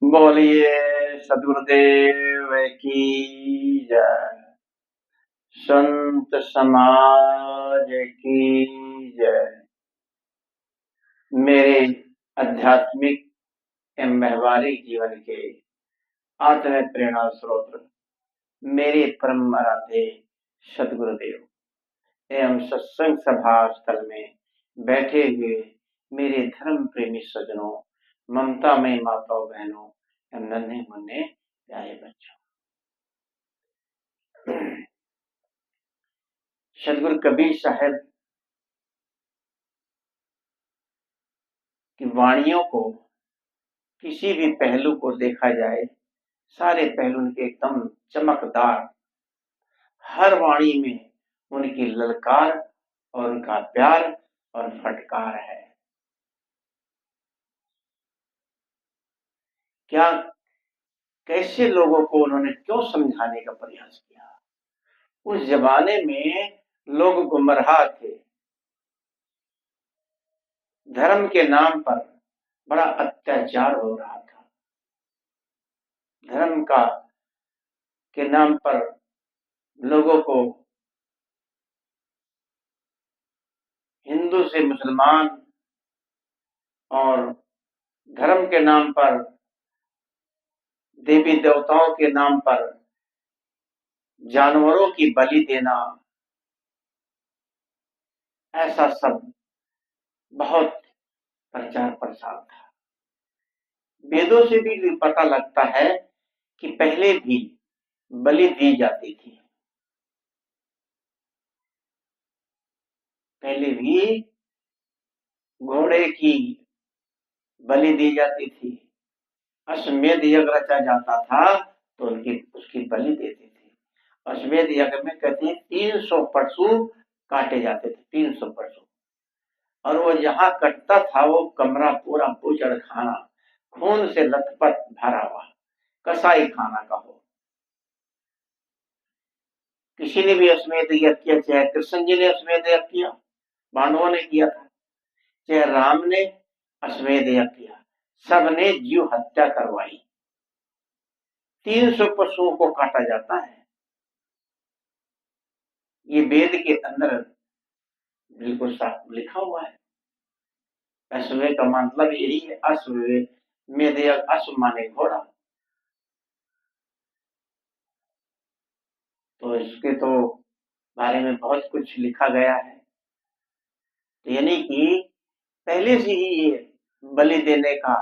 बोलिए सदगुरुदेव की जय। संत समाज की जय। मेरे आध्यात्मिक एवं व्यवहारिक जीवन के आत्म प्रेरणा स्रोत मेरे परम आराध्य सदगुरुदेव एवं सत्संग सभा स्थल में बैठे हुए मेरे धर्म प्रेमी सज्जनों, ममता में माताओं बहनों एवं नन्हे मुन्ने प्यारे बच्चों, सदगुरु कबीर साहब की वाणियों को किसी भी पहलू को देखा जाए, सारे पहलू उनके एकदम चमकदार। हर वाणी में उनकी ललकार और उनका प्यार और फटकार है। क्या कैसे लोगों को उन्होंने क्यों समझाने का प्रयास किया। उस जमाने में लोग गुमराह थे, धर्म के नाम पर बड़ा अत्याचार हो रहा था। धर्म के नाम पर लोगों को हिंदू से मुसलमान और धर्म के नाम पर, देवी देवताओं के नाम पर जानवरों की बलि देना, ऐसा सब बहुत प्रचार प्रसार था। वेदों से भी पता लगता है कि पहले भी बलि दी जाती थी। पहले भी घोड़े की बलि दी जाती थी। अश्वमेध यज्ञ रचा जाता था तो उसकी बलि देते थे। अश्वमेध यज्ञ में कहते हैं 300 पशु काटे जाते थे, 300 पशु। और वो जहां कटता था वो कमरा पूरा बूचड़ खाना, खून से लथपथ भरा हुआ, कसाई खाना का हो। किसी ने भी अश्वमेध यज्ञ किया, चाहे कृष्ण जी ने अश्वमेध यज्ञ किया, पांडवों ने किया था, चाहे राम ने अश्वमेध यज्ञ किया, सबने जीव हत्या करवाई। 300 पशुओं को काटा जाता है। ये वेद के अंदर बिल्कुल साफ लिखा हुआ है। अश्वमेध का मतलब यही है, अश्वमेध यज्ञ, अश्व माने घोड़ा। तो इसके तो बारे में बहुत कुछ लिखा गया है। यानी कि पहले से ही ये बलि देने का,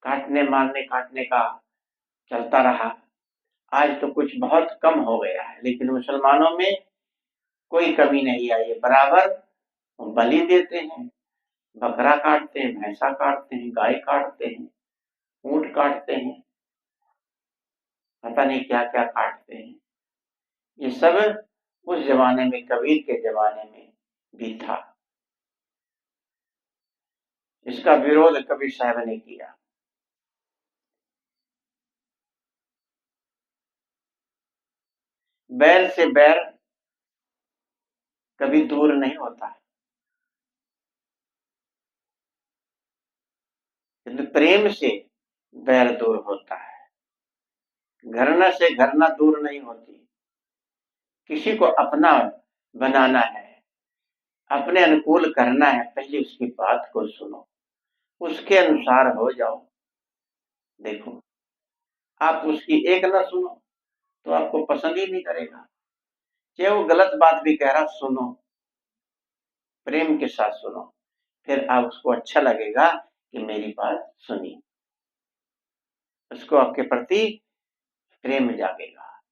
काटने का चलता रहा। आज तो कुछ बहुत कम हो गया है, लेकिन मुसलमानों में कोई कमी नहीं आई है। बराबर बलि देते हैं, बकरा काटते हैं, भैंसा काटते हैं, गाय काटते हैं, ऊंट काटते हैं, पता नहीं क्या क्या काटते हैं। ये सब उस जमाने में, कबीर के जमाने में भी था। इसका विरोध कबीर साहब ने किया। बैर से बैर कभी दूर नहीं होता है, किंतु प्रेम से बैर दूर होता है। घृणा से घृणा दूर नहीं होती। किसी को अपना बनाना है, अपने अनुकूल करना है, पहले उसकी बात को सुनो, उसके अनुसार हो जाओ। देखो, आप उसकी एक ना सुनो तो आपको पसंद ही नहीं करेगा। चाहे वो गलत बात भी कह रहा, सुनो, प्रेम के साथ सुनो, फिर आप उसको अच्छा लगेगा कि मेरी बात सुनी, उसको आपके प्रति प्रेम जागेगा।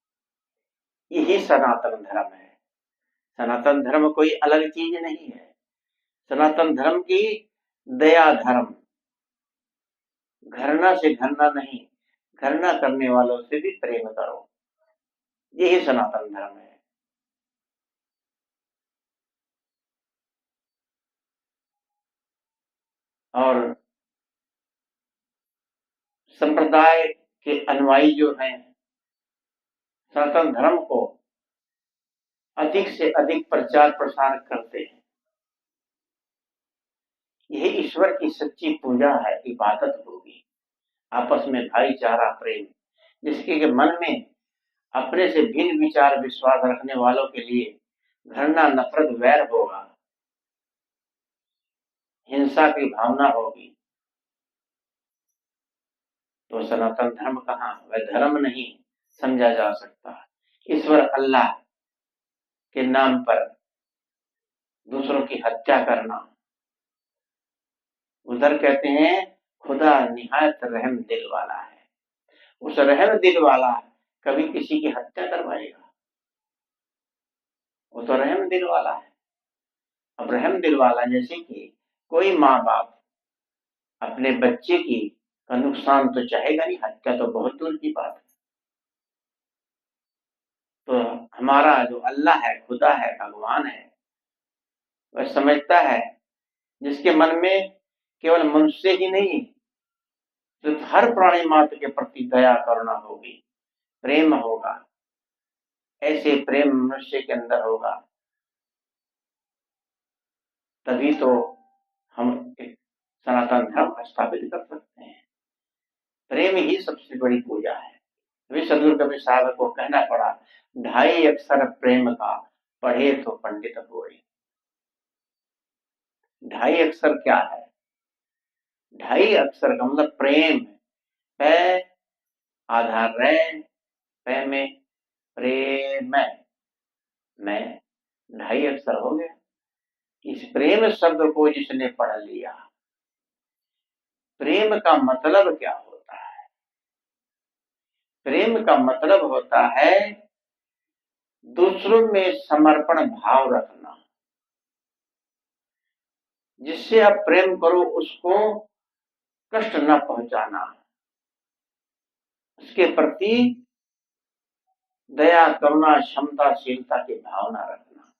यही सनातन धर्म है। सनातन धर्म कोई अलग चीज नहीं है। सनातन धर्म की दया धर्म, घृणा से घृणा नहीं, घृणा करने वालों से भी प्रेम करो, यही सनातन धर्म है। और संप्रदाय के अनुयायी जो हैं, सनातन धर्म को अधिक से अधिक प्रचार प्रसार करते हैं। यही ईश्वर की सच्ची पूजा है, इबादत होगी। आपस में भाईचारा प्रेम, जिसके के मन में अपने से भिन्न विचार विश्वास रखने वालों के लिए घृणा नफरत वैर होगा, हिंसा की भावना होगी, तो सनातन धर्म कहाँ, वह धर्म नहीं समझा जा सकता। ईश्वर अल्लाह के नाम पर दूसरों की हत्या करना, उधर कहते हैं खुदा निहायत रहम दिल वाला है। उस रहम दिल वाला कभी किसी की हत्या करवाएगा? वो तो रहम दिल वाला है। अब रहम दिल वाला जैसे कि कोई माँ बाप अपने बच्चे की का नुकसान तो चाहेगा नहीं, हत्या तो बहुत दूर की बात है। तो हमारा जो अल्लाह है, खुदा है, भगवान है, वह समझता है जिसके मन में केवल मनुष्य ही नहीं, तो हर प्राणी मात्र के प्रति दया करुणा होगी, प्रेम होगा। ऐसे प्रेम मनुष्य के अंदर होगा तभी तो हम एक सनातन धर्म स्थापित कर सकते हैं। प्रेम ही सबसे बड़ी पूजा है। अभी सदगुरु कबीर साहब को कहना पड़ा, 2.5 अक्षर प्रेम का पढ़े तो पंडित होए। 2.5 अक्षर क्या है? 2.5 अक्षर का मतलब प्रेम। पै आधार रे, पै में प्रेम, मैं 2.5 अक्षर हो गया। इस प्रेम शब्द को जिसने पढ़ लिया, प्रेम का मतलब क्या होता है? प्रेम का मतलब होता है दूसरों में समर्पण भाव रखना। जिससे आप प्रेम करो उसको कष्ट न पहुंचाना, उसके प्रति दया करुणा क्षमताशीलता की भावना रखना,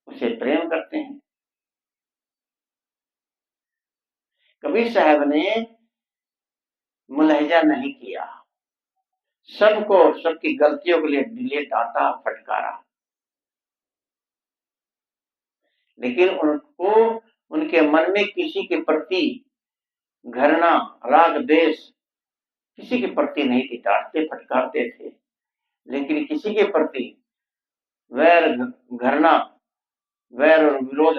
उसे प्रेम करते हैं। कबीर साहब ने मुलहजा नहीं किया, सबको सबकी गलतियों के लिए डांटा फटकारा, लेकिन उनको उनके मन में किसी के प्रति घृणा राग द्वेष किसी के प्रति नहीं थी। डांटते फटकारते थे, लेकिन किसी के प्रति वैर घृणा वैर और विरोध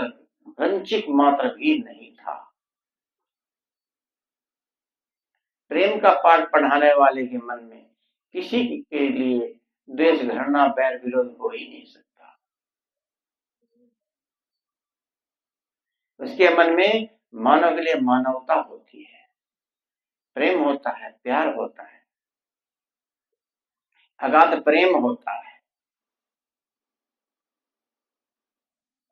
रंचिक मात्र भी नहीं था। प्रेम का पाठ पढ़ाने वाले के मन में किसी के लिए द्वेष घृणा वैर विरोध हो ही नहीं सकता। उसके मन में मानव के लिए मानवता होती है, प्रेम होता है, प्यार होता है, अगाध प्रेम होता है।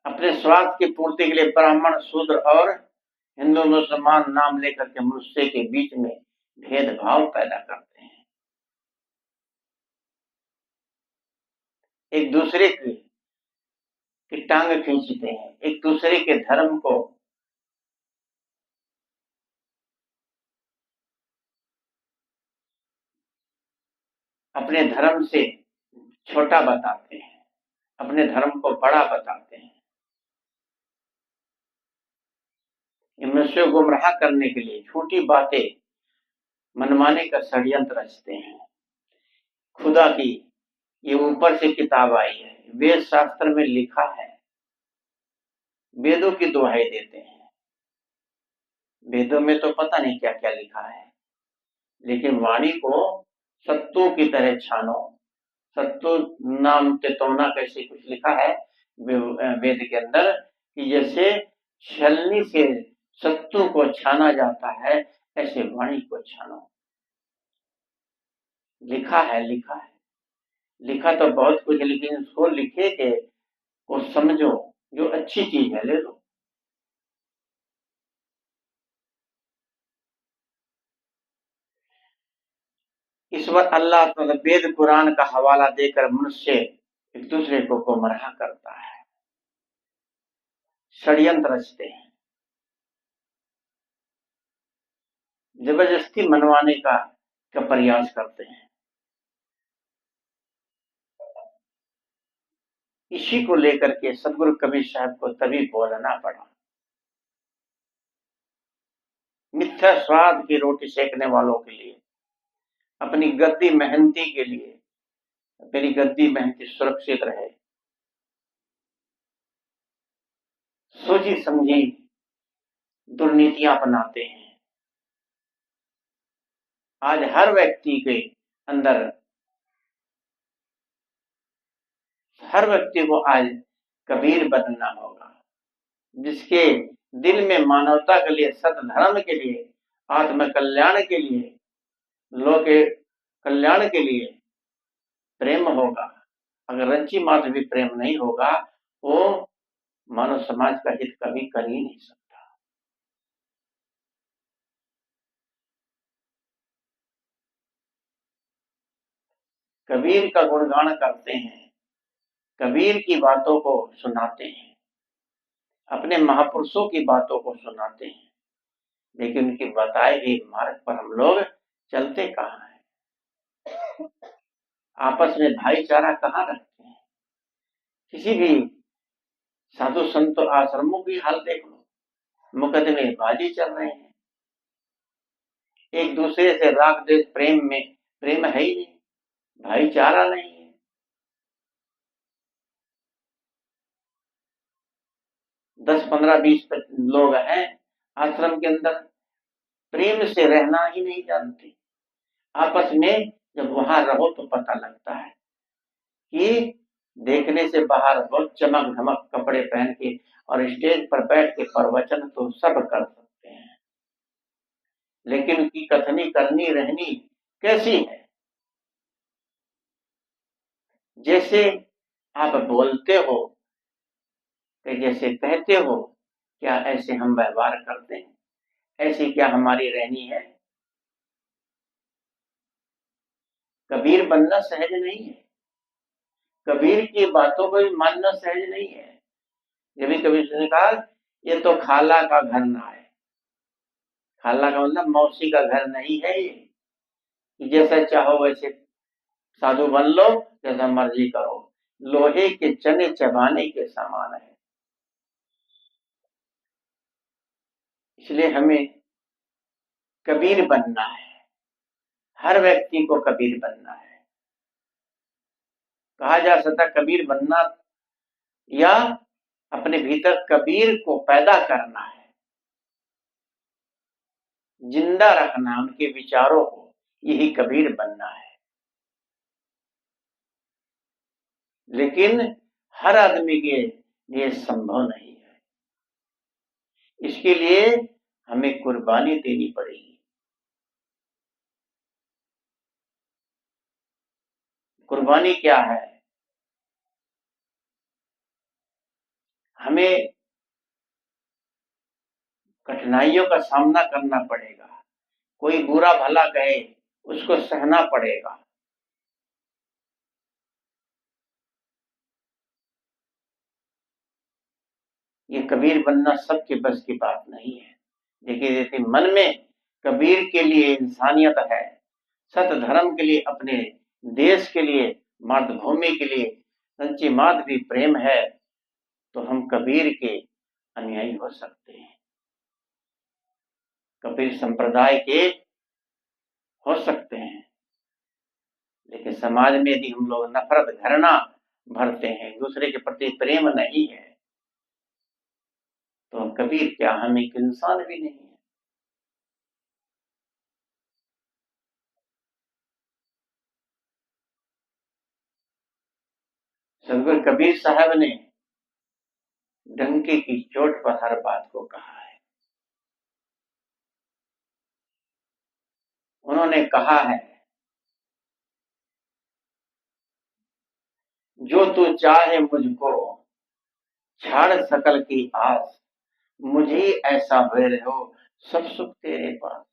अपने स्वार्थ की पूर्ति के लिए ब्राह्मण शूद्र और हिंदू मुसलमान नाम लेकर के मनुष्य के बीच में भेदभाव पैदा करते हैं। एक दूसरे की टांग खींचते हैं, एक दूसरे के धर्म को अपने धर्म से छोटा बताते हैं, अपने धर्म को बड़ा बताते हैं। मनुष्य को गुमराह करने के लिए छोटी बातें मनवाने का षड्यंत्र रचते हैं। खुदा की ये ऊपर से किताब आई है, वेद शास्त्र में लिखा है, वेदों की दुहाई देते हैं। वेदों में तो पता नहीं क्या क्या लिखा है, लेकिन वाणी को सत्तू की तरह छानो, सत्तू नाम चेतौना कैसे कुछ लिखा है वेद के अंदर, कि जैसे छलनी से सत्तू को छाना जाता है, ऐसे वाणी को छानो। लिखा है, लिखा है, लिखा तो बहुत कुछ, लेकिन उसको लिखे के को समझो, जो अच्छी चीज है ले लो। ईश्वर अल्लाह मतलब वेद कुरान का हवाला देकर मनुष्य एक दूसरे को गुमराह करता है, षड्यंत्र रचते हैं, जबरदस्ती मनवाने का प्रयास करते हैं। इसी को लेकर के सदगुरु कबीर साहब को तभी बोलना पड़ा। मिथ्या स्वाद की रोटी सेकने वालों के लिए, अपनी गद्दी मेहनती के लिए, मेरी गद्दी मेहनती सुरक्षित रहे, सोची समझी दुर्नीतियां अपनाते हैं। आज हर व्यक्ति के अंदर, हर व्यक्ति को आज कबीर बनना होगा, जिसके दिल में मानवता के लिए, सतधर्म के लिए, आत्म कल्याण के लिए, लोक के कल्याण के लिए प्रेम होगा। अगर रंची मात्र भी प्रेम नहीं होगा, वो मानव समाज का हित कभी कर ही नहीं सकता। कबीर का गुणगान करते हैं, कबीर की बातों को सुनाते हैं, अपने महापुरुषों की बातों को सुनाते हैं, लेकिन उनके बताए गए मार्ग पर हम लोग चलते कहाँ हैं? आपस में भाईचारा कहाँ रखते हैं? किसी भी साधु संत आश्रमों की हाल देख लो, मुकदमे बाजी चल रहे हैं, एक दूसरे से राग द्वेष प्रेम में प्रेम है ही नहीं, भाईचारा नहीं है। दस 15 20 लोग हैं आश्रम के अंदर, प्रेम से रहना ही नहीं जानते। आपस में जब वहां रहो तो पता लगता है कि देखने से बाहर बहुत चमक धमक कपड़े पहन के और स्टेज पर बैठ के प्रवचन तो सब कर सकते हैं, लेकिन उनकी कथनी करनी रहनी कैसी है? जैसे आप बोलते हो, जैसे कहते हो, क्या ऐसे हम व्यवहार करते हैं? ऐसी क्या हमारी रहनी है? कबीर बनना सहज नहीं है, कबीर की बातों को भी मानना सहज नहीं है। जब भी कबीर ने कहा ये तो खाला का घर ना है, खाला का मतलब मौसी का घर नहीं है ये, जैसा चाहो वैसे साधु बन लो, जैसा मर्जी करो, लोहे के चने चबाने के समान है। इसलिए हमें कबीर बनना है, हर व्यक्ति को कबीर बनना है। कहा जा सकता कबीर बनना या अपने भीतर कबीर को पैदा करना है, जिंदा रखना उनके विचारों को, यही कबीर बनना है। लेकिन हर आदमी के लिए संभव नहीं है, इसके लिए हमें कुर्बानी देनी पड़ेगी। कुर्बानी क्या है? हमें कठिनाइयों का सामना करना पड़ेगा, कोई बुरा भला कहे उसको सहना पड़ेगा। ये कबीर बनना सबके बस की बात नहीं है। देखिए, जैसे मन में कबीर के लिए इंसानियत है, सत धर्म के लिए, अपने देश के लिए, मातृभूमि के लिए सच्ची मात भी प्रेम है, तो हम कबीर के अनुयायी हो सकते हैं, कबीर संप्रदाय के हो सकते हैं। लेकिन समाज में यदि हम लोग नफरत घृणा भरते हैं, दूसरे के प्रति प्रेम नहीं है, तो हम कबीर क्या, हम एक इंसान भी नहीं है। सदगुरु कबीर साहब ने डंके की चोट पर हर बात को कहा है। उन्होंने कहा है, जो तू चाहे मुझको छाड़ सकल की आस, मुझे ऐसा हुए रहो सब सुख तेरे पास।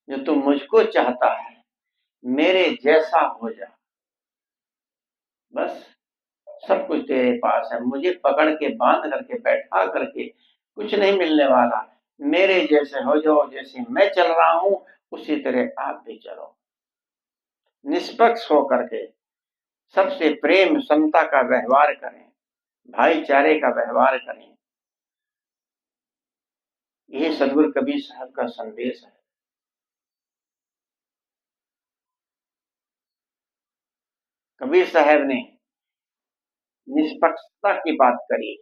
जो तू मुझको चाहता है, मेरे जैसा हो जा, बस सब कुछ तेरे पास है। मुझे पकड़ के बांध करके बैठा करके कुछ नहीं मिलने वाला, मेरे जैसे हो जाओ, जैसे मैं चल रहा हूं उसी तरह आप भी चलो, निष्पक्ष होकर के सबसे प्रेम समता का व्यवहार करें, भाईचारे का व्यवहार करें। यही सदगुरु कबीर साहब का संदेश है। कबीर साहब ने निष्पक्षता की बात करी,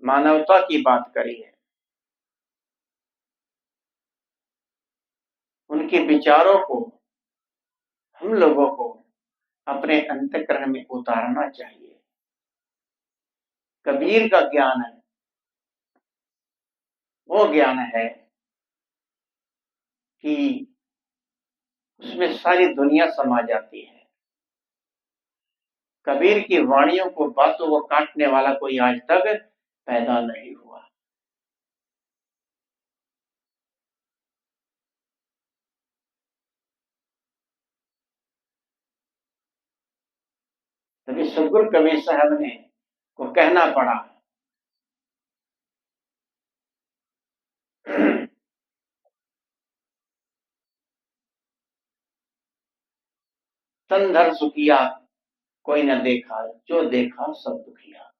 मानवता की बात करी है। उनके विचारों को हम लोगों को अपने अंतःकरण में उतारना चाहिए। कबीर का ज्ञान है, वो ज्ञान है कि उसमें सारी दुनिया समा जाती है। कबीर की वाणियों को, बातों को काटने वाला कोई आज तक पैदा नहीं हुआ। तभी सदगुरु कबीर साहब ने को कहना पड़ा, तन धर सुखिया कोई न देखा, जो देखा सब दुखिया।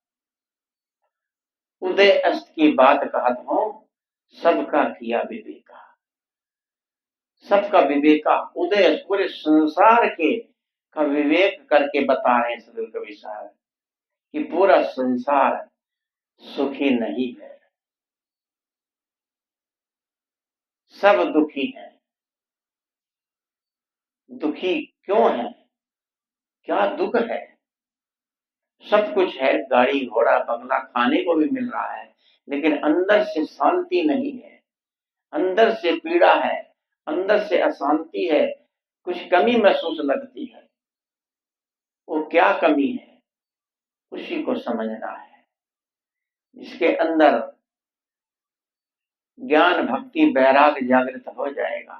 उदय अस्त की बात कहत हूं, सबका किया विवेका। सबका विवेका, उदय अस्त, पूरे संसार के का विवेक करके बता रहे हैं सदगुरु कबीर साहब कि पूरा संसार सुखी नहीं है, सब दुखी है। दुखी क्यों है? क्या दुख है? सब कुछ है, गाड़ी घोड़ा बंगला खाने को भी मिल रहा है, लेकिन अंदर से शांति नहीं है, अंदर से पीड़ा है, अंदर से अशांति है, कुछ कमी महसूस लगती है। वो क्या कमी है, उसी को समझना है। जिसके अंदर ज्ञान भक्ति वैराग्य जागृत हो जाएगा,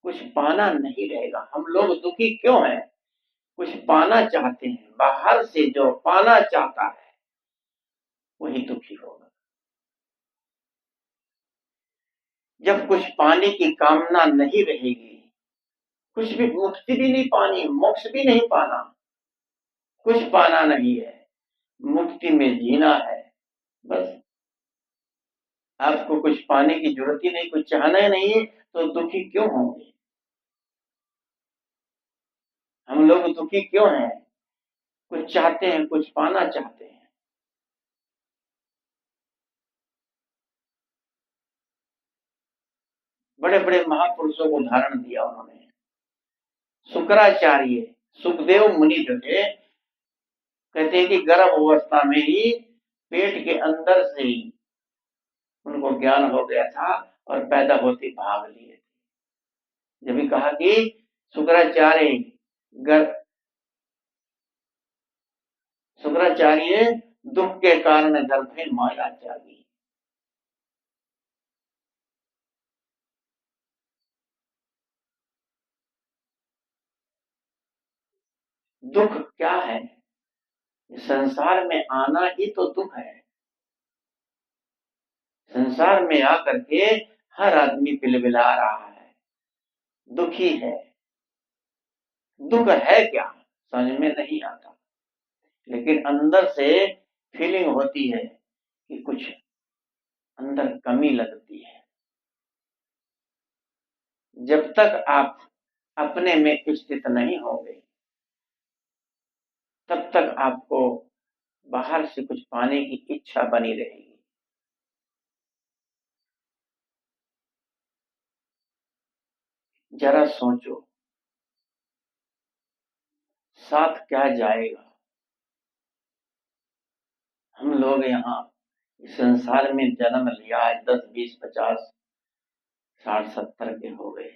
कुछ पाना नहीं रहेगा। हम लोग दुखी क्यों हैं? कुछ पाना चाहते हैं, बाहर से जो पाना चाहता है वही दुखी होगा। जब कुछ पाने की कामना नहीं रहेगी, कुछ भी, मुक्ति भी नहीं पानी, मोक्ष भी नहीं पाना, कुछ पाना नहीं है, मुक्ति में जीना है बस। आपको कुछ पाने की जरूरत ही नहीं, कुछ चाहना ही नहीं है, तो दुखी क्यों होंगे? हम लोग दुखी क्यों हैं? कुछ चाहते हैं, कुछ पाना चाहते हैं। बड़े बड़े महापुरुषों को उदाहरण दिया उन्होंने। शुक्राचार्य, सुखदेव मुनि जो थे, कहते हैं कि गर्भ अवस्था में ही पेट के अंदर से ही उनको ज्ञान हो गया था और पैदा होते भाग लिए थे। जब भी कहा कि शुक्राचार्य दुख के कारण गर्भ में माया जागी। दुख क्या है? संसार में आना ही तो दुख है। संसार में आकर के हर आदमी बिलबिला रहा है, दुखी है। दुख है क्या समझ में नहीं आता, लेकिन अंदर से फीलिंग होती है कि कुछ अंदर कमी लगती है। जब तक आप अपने में स्थित नहीं होंगे, तब तक आपको बाहर से कुछ पाने की इच्छा बनी रहेगी। जरा सोचो, साथ क्या जाएगा? हम लोग यहाँ संसार में जन्म लिया है, 10 20 50 60 70 के हो गए।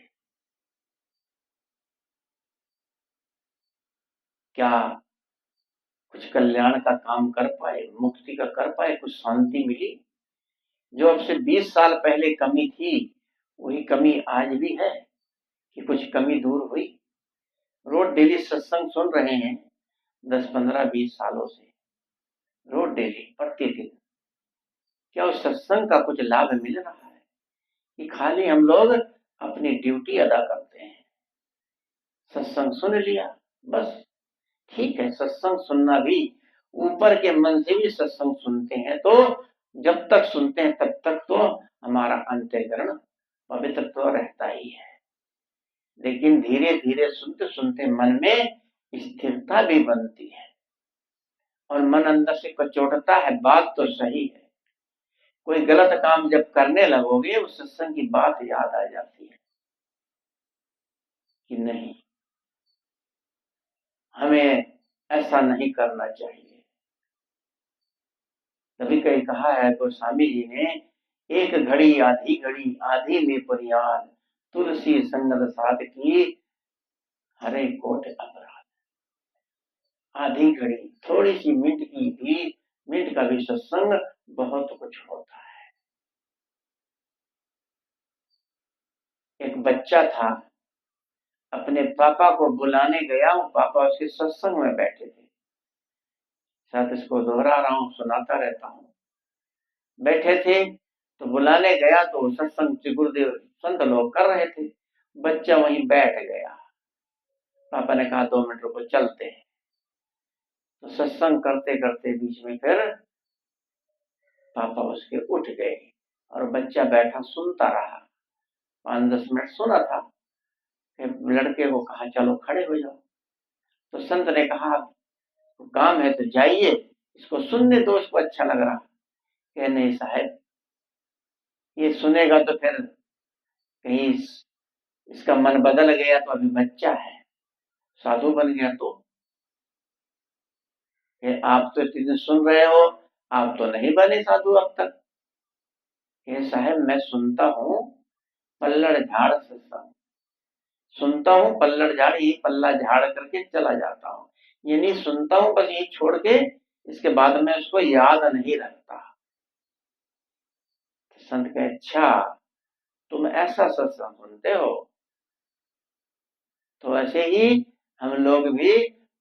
क्या कुछ कल्याण का काम कर पाए, मुक्ति का कर पाए, कुछ शांति मिली? जो अब से 20 साल पहले कमी थी, वही कमी आज भी है कि कुछ कमी दूर हुई? रोज डेली सत्संग सुन रहे हैं 10 15 20 सालों से, रोज डेली प्रतिदिन। क्या उस सत्संग का कुछ लाभ मिल रहा है कि खाली हम लोग अपनी ड्यूटी अदा करते हैं? सत्संग सुन लिया बस, ठीक है। सत्संग सुनना भी, ऊपर के मन से भी सत्संग सुनते हैं तो जब तक सुनते हैं तब तक तो हमारा अंतःकरण पवित्र तो रहता ही है, लेकिन धीरे धीरे सुनते सुनते मन में स्थिरता भी बनती है और मन अंदर से कचोटता है, बात तो सही है। कोई गलत काम जब करने लगोगे उस सत्संग की बात याद आ जाती है कि नहीं, हमें ऐसा नहीं करना चाहिए। कभी कहीं कहा है गोस्वामी जी ने, एक घड़ी आधी में पुनियाद, तुलसी संगत साथ की हरे कोट अपराध। आधी घड़ी, थोड़ी सी मिनट की भी, मिनट का भी सत्संग बहुत कुछ होता है। एक बच्चा था, अपने पापा को बुलाने गया हूँ, पापा उसके सत्संग में बैठे थे, शायद इसको दोहरा रहा हूँ, सुनाता रहता हूँ। बैठे थे तो बुलाने गया तो सत्संग गुरुदेव संत लोग कर रहे थे, बच्चा वहीं बैठ गया। पापा ने कहा 2 मिनट रुको, चलते हैं। तो सत्संग करते करते बीच में फिर पापा उसके उठ गए और बच्चा बैठा सुनता रहा। 5-10 मिनट सुना था, फिर लड़के को कहा चलो खड़े हो जाओ। तो संत ने कहा काम है तो जाइए, इसको सुनने दो, इसको अच्छा लग रहा। कहे नहीं साहब, ये सुनेगा तो फिर कहीं इसका मन बदल गया तो अभी बच्चा है, साधु बन गया तो आप तो इतने दिन सुन रहे हो, आप तो नहीं बने साधु अब तक। कहे साहब मैं सुनता हूँ, पल्लड़ झाड़ सत्संग सुनता हूँ, पल्लड़ झाड़, ये पल्ला झाड़ करके चला जाता हूँ, ये नहीं सुनता हूँ बस ये छोड़ के, इसके बाद में उसको याद नहीं रखता। संत कहे अच्छा तुम ऐसा सत्संग सुनते हो, तो ऐसे ही हम लोग भी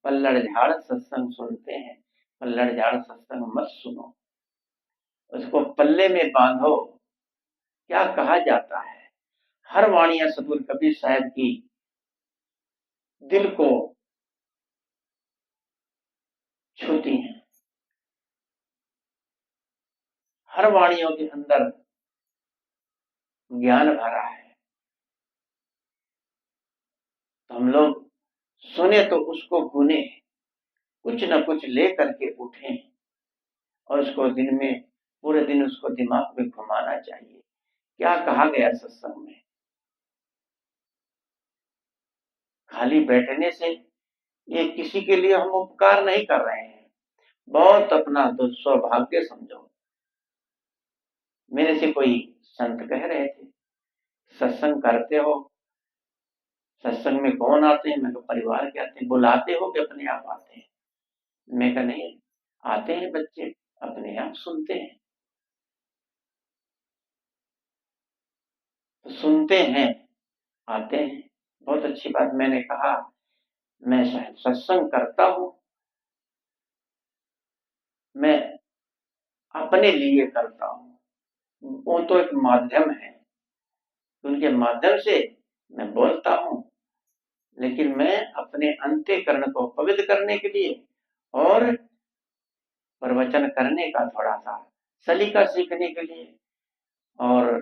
पल्लड़ झाड़ सत्संग सुनते हैं। पल्लड़ झाड़ सत्संग मत सुनो, उसको पल्ले में बांधो। क्या कहा जाता है, हर वाणियां सतगुरु कबीर साहब की दिल को छूती हैं, हर वाणियों के अंदर ज्ञान भरा है। तो हम लोग सुने तो उसको गुने, कुछ न कुछ ले करके उठें और उसको दिन में, पूरे दिन उसको दिमाग में घुमाना चाहिए। क्या कहा गया सत्संग में, खाली बैठने से ये किसी के लिए हम उपकार नहीं कर रहे हैं, बहुत अपना दुस्सौभाग्य समझो। मेरे से कोई संत कह रहे थे सत्संग करते हो, सत्संग में कौन आते हैं, मैं तो परिवार के आते हैं, बुलाते हो कि अपने आप आते हैं। मैं कहा नहीं, आते हैं बच्चे अपने आप सुनते हैं। तो सुनते हैं, आते हैं, बहुत अच्छी बात। मैंने कहा मैं सत्संग करता हूँ, मैं अपने लिए करता हूँ, वो तो एक माध्यम है, उनके माध्यम से मैं बोलता हूँ, लेकिन मैं अपने अंतःकरण को पवित्र करने के लिए और प्रवचन करने का थोड़ा सा सलीका सीखने के लिए, और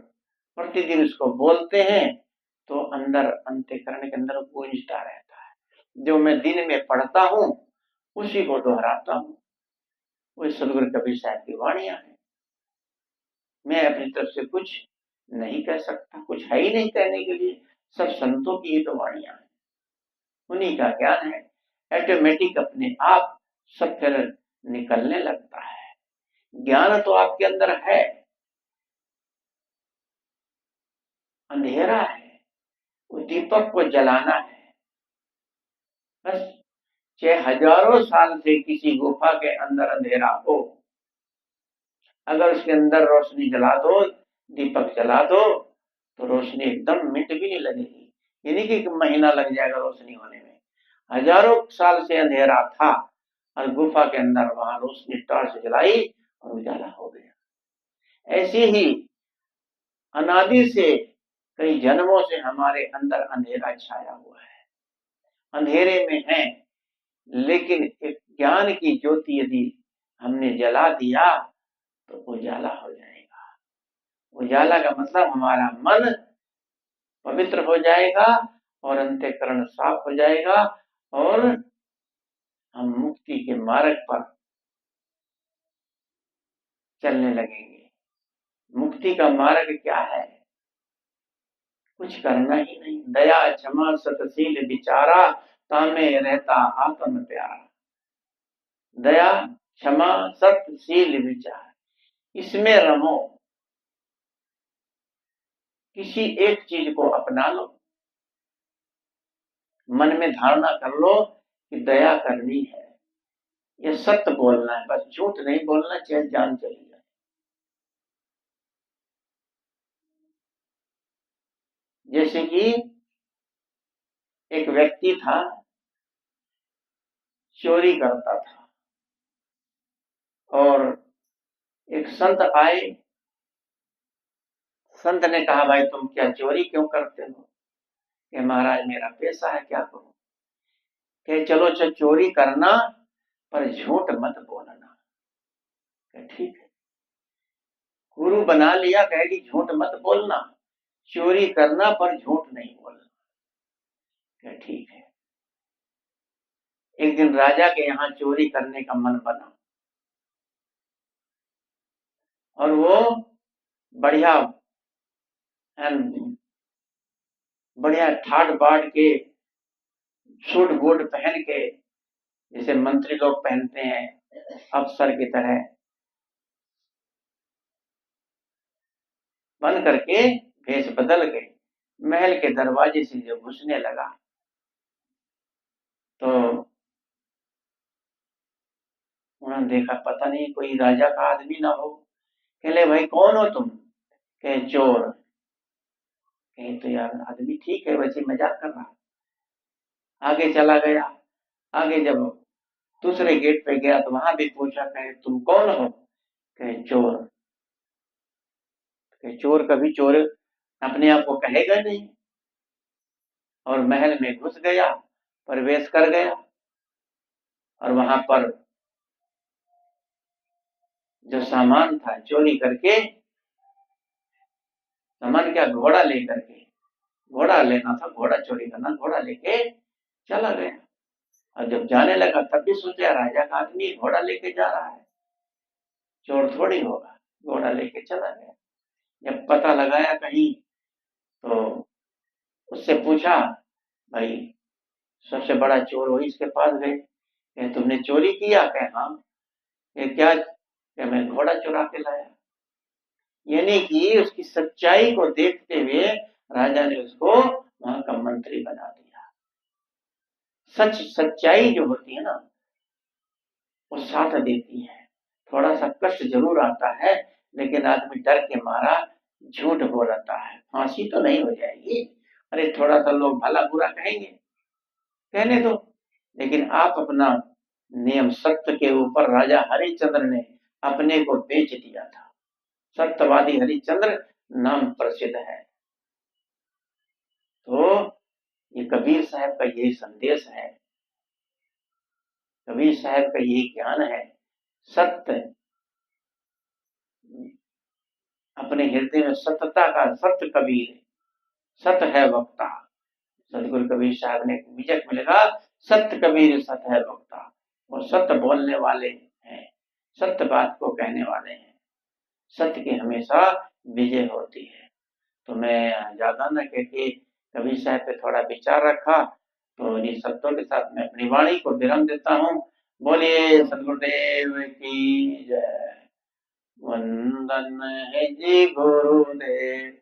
प्रतिदिन उसको बोलते हैं तो अंदर अंतःकरण के अंदर गूंजता रहता है। जो मैं दिन में पढ़ता हूँ उसी को दोहराता हूँ, वही सदगुरु कबीर साहब की वाणियां है। मैं अपनी तरफ से कुछ नहीं कह सकता, कुछ है ही नहीं कहने के लिए, सब संतों की ही तो वाणियां है, उन्हीं का ज्ञान है। ऑटोमेटिक अपने आप सब फिर निकलने लगता है। ज्ञान तो आपके अंदर है, अंधेरा है, वो दीपक को जलाना है बस। चाहे हजारों साल से किसी गुफा के अंदर अंधेरा हो, अगर उसके अंदर रोशनी जला दो, दीपक जला दो, तो रोशनी एकदम मिनट भी नहीं लगेगी। ये नहीं कि महीना लग जाएगा रोशनी होने में, हजारों साल से अंधेरा था और गुफा के अंदर वहां रोशनी टॉर्च जलाई और उजाला हो गया। ऐसे ही अनादि से कई जन्मों से हमारे अंदर अंधेरा छाया हुआ है, अंधेरे में है, लेकिन एक ज्ञान की ज्योति यदि हमने जला दिया तो उजाला हो जाएगा। उजाला का मतलब हमारा मन पवित्र हो जाएगा और अंतःकरण साफ हो जाएगा और हम मुक्ति के मार्ग पर चलने लगेंगे। मुक्ति का मार्ग क्या है? कुछ करना ही नहीं। दया क्षमा सतशील विचारा, तामे रहता आत्म प्यारा। दया क्षमा सतशील विचार, इसमें रमो। किसी एक चीज को अपना लो, मन में धारणा कर लो कि दया करनी है, ये सत्य बोलना है, बस झूठ नहीं बोलना, चाहे जान चली जाए। जैसे कि एक व्यक्ति था, चोरी करता था और एक संत आए। संत ने कहा, भाई तुम क्या चोरी क्यों करते हो? कि महाराज मेरा पेशा है, क्या करूं? कि चलो चोरी करना पर झूठ मत बोलना। ठीक है, गुरु बना लिया, कहेगी झूठ मत बोलना, चोरी करना पर झूठ नहीं बोलना। ठीक है। एक दिन राजा के यहाँ चोरी करने का मन बना और वो बढ़िया बढ़िया ठाट बाट के सूट बूट पहन के, जैसे मंत्री लोग पहनते हैं अफसर की तरह, बन करके भेष बदल के महल के दरवाजे से जो घुसने लगा, तो उन्होंने देखा पता नहीं कोई राजा का आदमी ना हो। कहले भाई कौन हो तुम? कहे चोर। कहे तो यार आदमी ठीक है, वैसे मजाक कर रहा। आगे चला गया। आगे जब दूसरे गेट पे गया तो वहां भी पूछा, कहे तुम कौन हो? कहे चोर। कहे चोर कभी चोर अपने आप को कहेगा नहीं। और महल में घुस गया, प्रवेश कर गया और वहां पर जो सामान था चोरी करके, सामान क्या, घोड़ा लेकर के, घोड़ा लेना था, घोड़ा चोरी करना, घोड़ा लेके चला गया। और जब जाने लगा तब भी सोचा राजा का आदमी घोड़ा लेके जा रहा है, चोर थोड़ी होगा, घोड़ा लेके चला गया। जब पता लगाया कहीं तो उससे पूछा, भाई सबसे बड़ा चोर वही, इसके पास गए, तुमने चोरी किया? कहे हाँ। क्या? मैं घोड़ा चुरा के लाया। यानी कि उसकी सच्चाई को देखते हुए राजा ने उसको वहां का मंत्री बना दिया। सच्चाई जो होती है ना, वो साथ देती है। थोड़ा सा कष्ट जरूर आता है, लेकिन आदमी डर के मारा झूठ बोलता है। फांसी तो नहीं हो जाएगी, अरे थोड़ा सा लोग भला बुरा कहेंगे, कहने दो। लेकिन आप अपना नियम सत्य के ऊपर, राजा हरिश्चंद्र ने अपने को बेच दिया था। सत्यवादी हरिश्चंद्र नाम प्रसिद्ध है। तो ये कबीर साहब का यही संदेश है, कबीर साहब का यही ज्ञान है। सत्य अपने हृदय में, सत्यता का सत्य कबीर, सत्य है वक्ता। सदगुरु कबीर साहब ने विजय में लिखा, सत्य कबीर सत्य है वक्ता। और सत्य बोलने वाले हैं, सत्य बात को कहने वाले हैं, सत्य की हमेशा विजय होती है। तो मैं ज्यादा न कहके कबीर साहब पे थोड़ा विचार रखा, तो इन शब्दों के साथ मैं अपनी वाणी को विराम देता हूँ। बोलिए सदगुरुदेव की जय। वंदन है जी गुरुदेव।